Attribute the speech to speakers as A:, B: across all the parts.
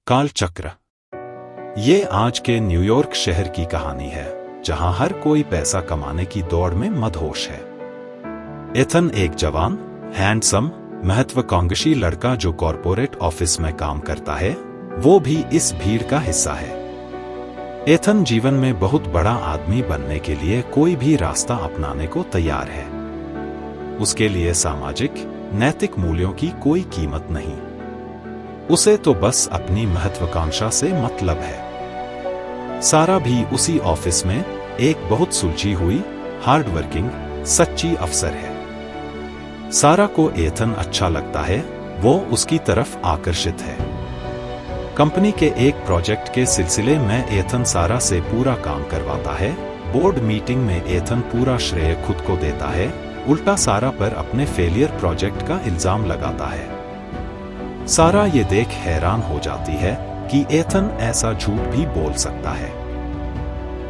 A: कालचक्र। ये आज के न्यूयॉर्क शहर की कहानी है, जहां हर कोई पैसा कमाने की दौड़ में मदहोश है। एथन एक जवान, हैंडसम, महत्वाकांक्षी लड़का जो कॉर्पोरेट ऑफिस में काम करता है, वो भी इस भीड़ का हिस्सा है। एथन जीवन में बहुत बड़ा आदमी बनने के लिए कोई भी रास्ता अपनाने को तैयार है। उसके लिए सामाजिक, नैतिक मूल्यों की कोई कीमत नहीं। उसे तो बस अपनी महत्वाकांक्षा से मतलब है। सारा भी उसी ऑफिस में एक बहुत सुलझी हुई, हार्डवर्किंग, सच्ची अफसर है। सारा को एथन अच्छा लगता है, वो उसकी तरफ आकर्षित है। कंपनी के एक प्रोजेक्ट के सिलसिले में एथन सारा से पूरा काम करवाता है। बोर्ड मीटिंग में एथन पूरा श्रेय खुद को देता है, उल्टा सारा पर अपने फेलियर प्रोजेक्ट का इल्जाम लगाता है। सारा ये देख हैरान हो जाती है कि एथन ऐसा झूठ भी बोल सकता है।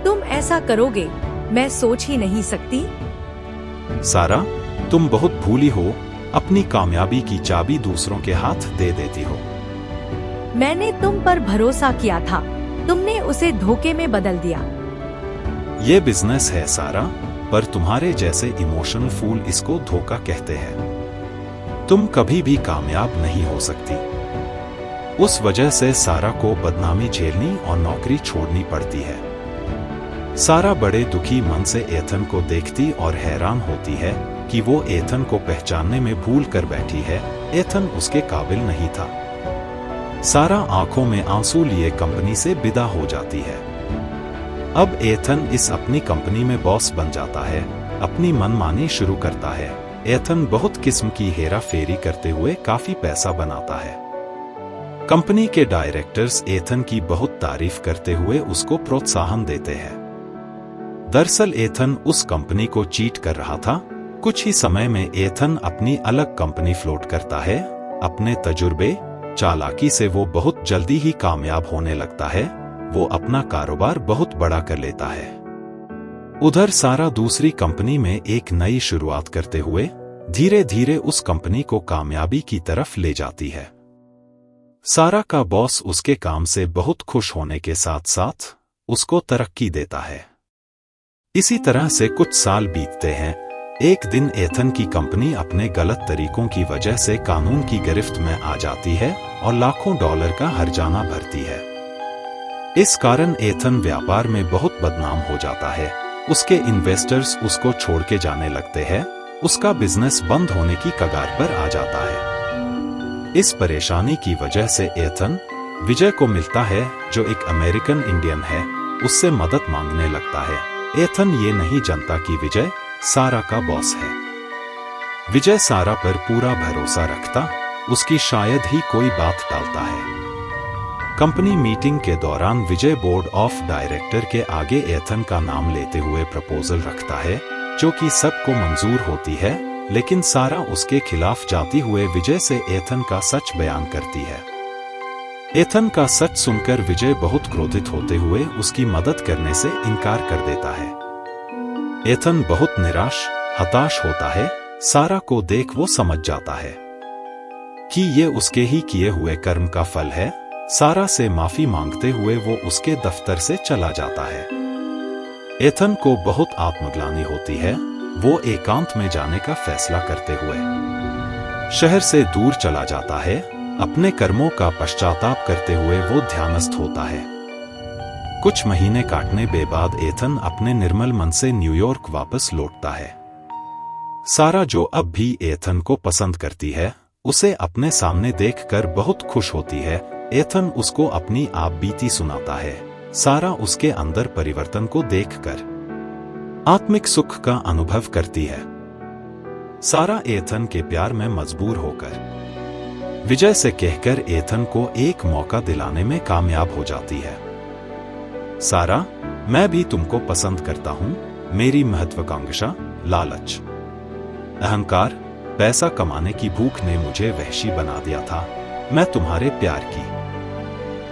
B: तुम ऐसा करोगे, मैं सोच ही नहीं सकती।
A: सारा, तुम बहुत भूली हो, अपनी कामयाबी की चाबी दूसरों के हाथ दे देती हो।
B: मैंने तुम पर भरोसा किया था, तुमने उसे धोखे में बदल दिया।
A: ये बिजनेस है सारा, पर तुम्हारे जैसे इमोशनल फूल इसको धोखा कहते हैं। तुम कभी भी कामयाब नहीं हो सकती। उस वजह से सारा को बदनामी झेलनी और नौकरी छोड़नी पड़ती है। सारा बड़े दुखी मन से एथन को देखती और हैरान होती है कि वो एथन को पहचानने में भूल कर बैठी है। एथन उसके काबिल नहीं था। सारा आंखों में आंसू लिए कंपनी से विदा हो जाती है। अब एथन इस अपनी कंपनी में बॉस बन जाता है, अपनी मनमानी शुरू करता है। एथन बहुत किस्म की हेरा फेरी करते हुए काफी पैसा बनाता है। कंपनी के डायरेक्टर्स एथन की बहुत तारीफ करते हुए उसको प्रोत्साहन देते हैं। दरअसल एथन उस कंपनी को चीट कर रहा था। कुछ ही समय में एथन अपनी अलग कंपनी फ्लोट करता है। अपने तजुर्बे, चालाकी से वो बहुत जल्दी ही कामयाब होने लगता है। वो अपना कारोबार बहुत बड़ा कर लेता है। उधर सारा दूसरी कंपनी में एक नई शुरुआत करते हुए धीरे धीरे उस कंपनी को कामयाबी की तरफ ले जाती है। सारा का बॉस उसके काम से बहुत खुश होने के साथ साथ उसको तरक्की देता है। इसी तरह से कुछ साल बीतते हैं। एक दिन एथन की कंपनी अपने गलत तरीकों की वजह से कानून की गिरफ्त में आ जाती है और लाखों डॉलर का हर्जाना भरती है। इस कारण एथन व्यापार में बहुत बदनाम हो जाता है। उसके इन्वेस्टर्स उसको छोड़ के जाने लगते हैं। उसका बिजनेस बंद होने की कगार पर आ जाता है। इस परेशानी की वजह से एथन विजय को मिलता है, जो एक अमेरिकन इंडियन है। उससे मदद मांगने लगता है। एथन ये नहीं जानता कि विजय सारा का बॉस है। विजय सारा पर पूरा भरोसा रखता, उसकी शायद ही कोई बात टालता है। कंपनी मीटिंग के दौरान विजय बोर्ड ऑफ डायरेक्टर के आगे एथन का नाम लेते हुए प्रपोजल रखता है, जो कि सबको मंजूर होती है। लेकिन सारा उसके खिलाफ जाती हुए विजय से एथन का सच बयान करती है। एथन का सच सुनकर विजय बहुत क्रोधित होते हुए उसकी मदद करने से इनकार कर देता है। एथन बहुत निराश, हताश होता है। सारा को देख वो समझ जाता है कि ये उसके ही किए हुए कर्म का फल है। सारा से माफी मांगते हुए वो उसके दफ्तर से चला जाता है। एथन को बहुत आत्मग्लानि होती है। वो एकांत में जाने का फैसला करते हुए शहर से दूर चला जाता है। अपने कर्मों का पश्चाताप करते हुए वो ध्यानस्थ होता है। कुछ महीने काटने के बाद एथन अपने निर्मल मन से न्यूयॉर्क वापस लौटता है। सारा, जो अब भी एथन को पसंद करती है, उसे अपने सामने देखकर बहुत खुश होती है। एथन उसको अपनी आप बीती सुनाता है। सारा उसके अंदर परिवर्तन को देखकर आत्मिक सुख का अनुभव करती है। सारा एथन के प्यार में मजबूर होकर विजय से कहकर एथन को एक मौका दिलाने में कामयाब हो जाती है। सारा, मैं भी तुमको पसंद करता हूं। मेरी महत्वाकांक्षा, लालच, अहंकार, पैसा कमाने की भूख ने मुझे वहशी बना दिया था। मैं तुम्हारे प्यार की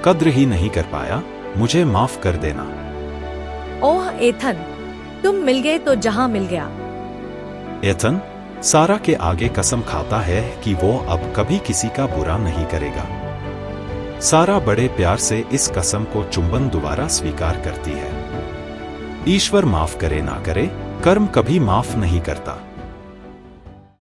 A: कद्र ही नहीं कर पाया। मुझे माफ कर देना।
B: ओह एथन, तुम मिल गए तो जहां मिल गया।
A: एथन सारा के आगे कसम खाता है कि वो अब कभी किसी का बुरा नहीं करेगा। सारा बड़े प्यार से इस कसम को चुंबन दोबारा स्वीकार करती है। ईश्वर माफ करे ना करे, कर्म कभी माफ नहीं करता।